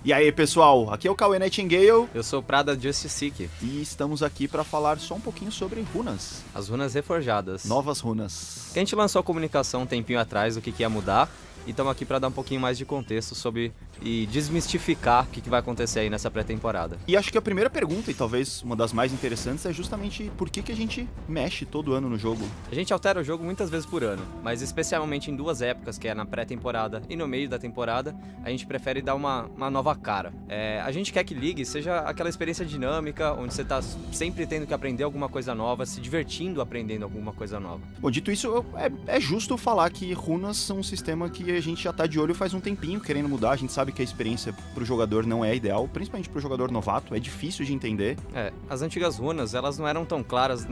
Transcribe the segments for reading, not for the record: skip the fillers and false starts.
E aí, pessoal, aqui é o Cauê Nightingale Eu sou o Prada Justiceek, e estamos aqui para falar só um pouquinho sobre runas, as runas reforjadas. novas runas. Que a gente lançou a comunicação um tempinho atrás do que ia mudar, e estamos aqui para dar um pouquinho mais de contexto sobre e desmistificar o que vai acontecer aí nessa pré-temporada. E acho que a primeira pergunta, e talvez uma das mais interessantes, é justamente por que a gente mexe todo ano no jogo. A gente altera o jogo muitas vezes por ano, mas especialmente em duas épocas, que é na pré-temporada e no meio da temporada, a gente prefere dar uma nova cara. A gente quer que League seja aquela experiência dinâmica, onde você tá sempre tendo que aprender alguma coisa nova, se divertindo aprendendo alguma coisa nova. Bom, dito isso, é justo falar que runas são um sistema que a gente já tá de olho faz um tempinho querendo mudar. A gente sabe que a experiência pro jogador não é ideal, principalmente pro jogador novato, é difícil de entender. As antigas runas, elas não eram tão claras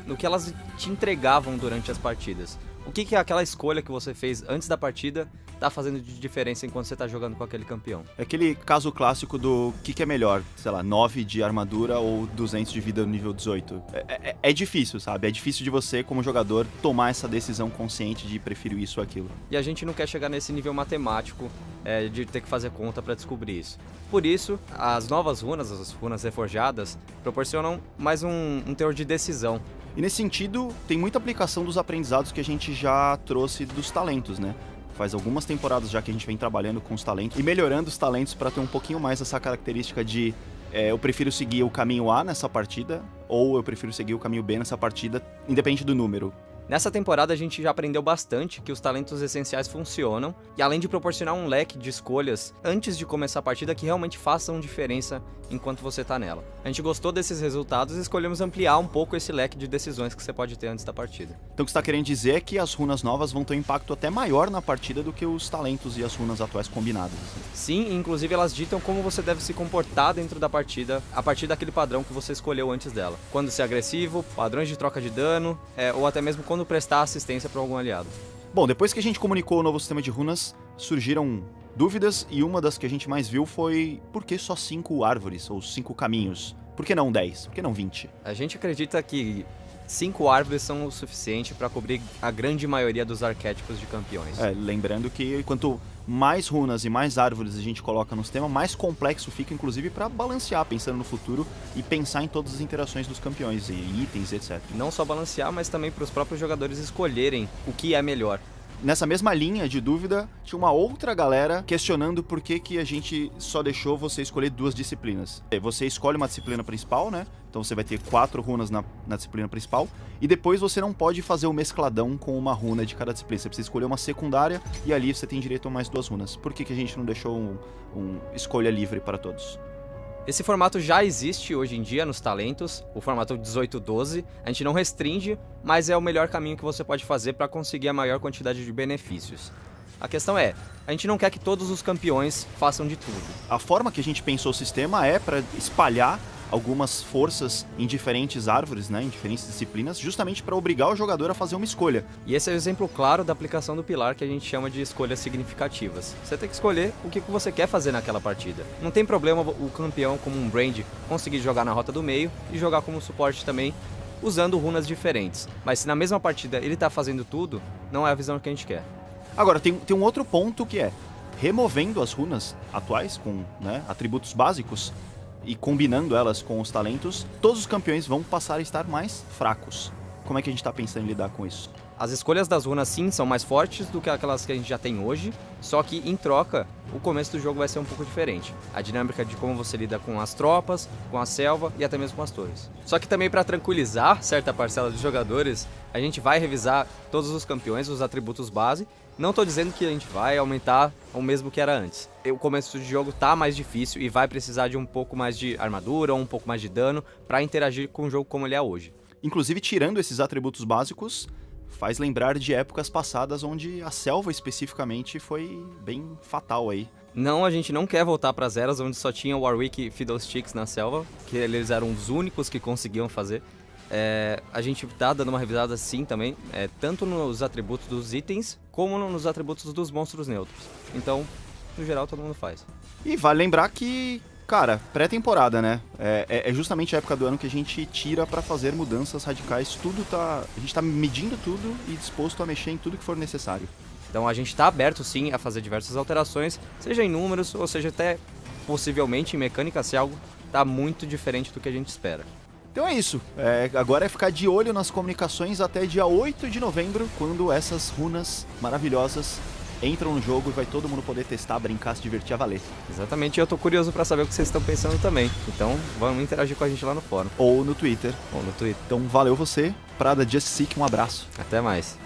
no que elas te entregavam durante as partidas. O que é aquela escolha que você fez antes da partida tá fazendo de diferença enquanto você tá jogando com aquele campeão? É aquele caso clássico do que é melhor, sei lá, 9 de armadura ou 200 de vida no nível 18. É difícil, sabe? É difícil de você, como jogador, tomar essa decisão consciente de prefiro isso ou aquilo. E a gente não quer chegar nesse nível matemático de ter que fazer conta para descobrir isso. Por isso, as novas runas, as runas reforjadas, proporcionam mais um teor de decisão. E nesse sentido, tem muita aplicação dos aprendizados que a gente já trouxe dos talentos, né? Faz algumas temporadas já que a gente vem trabalhando com os talentos e melhorando os talentos para ter um pouquinho mais essa característica de eu prefiro seguir o caminho A nessa partida ou eu prefiro seguir o caminho B nessa partida, independente do número. Nessa temporada a gente já aprendeu bastante que os talentos essenciais funcionam, e além de proporcionar um leque de escolhas antes de começar a partida que realmente façam diferença enquanto você tá nela. A gente gostou desses resultados e escolhemos ampliar um pouco esse leque de decisões que você pode ter antes da partida. Então o que você está querendo dizer é que as runas novas vão ter um impacto até maior na partida do que os talentos e as runas atuais combinadas. Sim, inclusive elas ditam como você deve se comportar dentro da partida a partir daquele padrão que você escolheu antes dela. Quando ser agressivo, padrões de troca de dano, ou até mesmo quando prestar assistência para algum aliado. Bom, depois que a gente comunicou o novo sistema de runas, surgiram dúvidas e uma das que a gente mais viu foi por que só 5 árvores ou 5 caminhos? Por que não 10? Por que não 20? A gente acredita que 5 árvores são o suficiente para cobrir a grande maioria dos arquétipos de campeões. Lembrando que quanto mais runas e mais árvores a gente coloca no sistema, mais complexo fica, inclusive, para balancear, pensando no futuro e pensar em todas as interações dos campeões e itens, etc. Não só balancear, mas também para os próprios jogadores escolherem o que é melhor. Nessa mesma linha de dúvida, tinha uma outra galera questionando por que a gente só deixou você escolher 2 disciplinas. Você escolhe uma disciplina principal, né? Então você vai ter 4 runas na disciplina principal, e depois você não pode fazer o mescladão com uma runa de cada disciplina. Você precisa escolher uma secundária, e ali você tem direito a mais 2 runas. Por que a gente não deixou um escolha livre para todos? Esse formato já existe hoje em dia nos talentos, o formato 18-12, a gente não restringe, mas é o melhor caminho que você pode fazer para conseguir a maior quantidade de benefícios. A questão é, a gente não quer que todos os campeões façam de tudo. A forma que a gente pensou o sistema é para espalhar algumas forças em diferentes árvores, né, em diferentes disciplinas, justamente para obrigar o jogador a fazer uma escolha. E esse é o exemplo claro da aplicação do pilar que a gente chama de escolhas significativas. Você tem que escolher o que você quer fazer naquela partida. Não tem problema o campeão, como um Brand, conseguir jogar na rota do meio e jogar como suporte também, usando runas diferentes. Mas se na mesma partida ele tá fazendo tudo, não é a visão que a gente quer. Agora, tem um outro ponto que é, removendo as runas atuais com, né, atributos básicos, e combinando elas com os talentos, todos os campeões vão passar a estar mais fracos. Como é que a gente está pensando em lidar com isso? As escolhas das runas sim são mais fortes do que aquelas que a gente já tem hoje, só que em troca, o começo do jogo vai ser um pouco diferente. A dinâmica de como você lida com as tropas, com a selva e até mesmo com as torres. Só que também para tranquilizar certa parcela dos jogadores, a gente vai revisar todos os campeões, os atributos base. Não tô dizendo que a gente vai aumentar o mesmo que era antes. O começo de jogo tá mais difícil e vai precisar de um pouco mais de armadura ou um pouco mais de dano para interagir com o jogo como ele é hoje. Inclusive, tirando esses atributos básicos, faz lembrar de épocas passadas onde a selva especificamente foi bem fatal aí. Não, a gente não quer voltar para as eras onde só tinha Warwick e Fiddlesticks na selva, que eles eram os únicos que conseguiam fazer. A gente tá dando uma revisada sim também, tanto nos atributos dos itens, como nos atributos dos monstros neutros. Então, no geral, todo mundo faz. E vale lembrar que, cara, pré-temporada, né? É justamente a época do ano que a gente tira pra fazer mudanças radicais. A gente tá medindo tudo e disposto a mexer em tudo que for necessário. Então a gente tá aberto sim a fazer diversas alterações, seja em números ou seja até possivelmente em mecânica se algo tá muito diferente do que a gente espera. Então é isso. Agora é ficar de olho nas comunicações até dia 8 de novembro, quando essas runas maravilhosas entram no jogo e vai todo mundo poder testar, brincar, se divertir a valer. Exatamente, e eu tô curioso pra saber o que vocês estão pensando também. Então, vamos interagir com a gente lá no fórum. Ou no Twitter. Ou no Twitter. Então valeu você, Prada Just Seek, um abraço. Até mais.